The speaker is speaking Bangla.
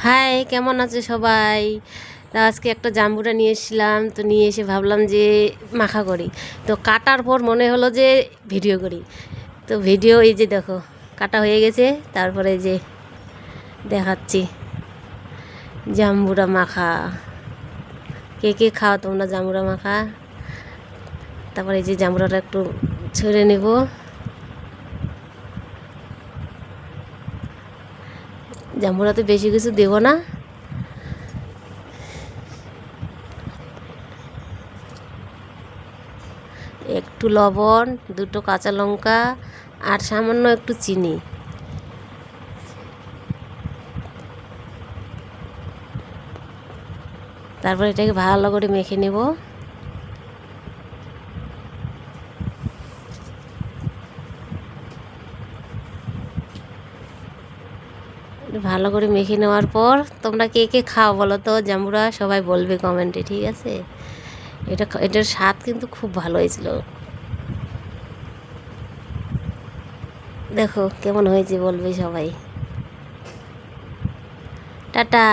হাই, কেমন আছে সবাই? তা আজকে একটা জাম্বুরা নিয়ে এসেছিলাম, তো নিয়ে এসে ভাবলাম যে মাখা করি। তো কাটার পর মনে হলো যে ভিডিও করি। তো ভিডিও এই যে দেখো কাটা হয়ে গেছে, তারপরে এই যে দেখাচ্ছি জাম্বুরা মাখা। কে কে খাও তোমরা জাম্বুরা মাখা? তারপরে এই যে জাম্বুরাটা একটু ছেড়ে নেব। জাম্বুরাতে বেশি কিছু দেবো না, একটু লবণ, দুটো কাঁচা লঙ্কা আর সামান্য একটু চিনি। তারপর এটাকে ভালো করে মেখে নেব। ভালো করে মেখে নেওয়ার পর তোমরা কে কে খাও বলো তো জাম্বুরা? সবাই বলবে কমেন্টে, ঠিক আছে? এটার স্বাদ কিন্তু খুব ভালো হয়েছিল। দেখো কেমন হয়েছে বলবে সবাই। টাটা।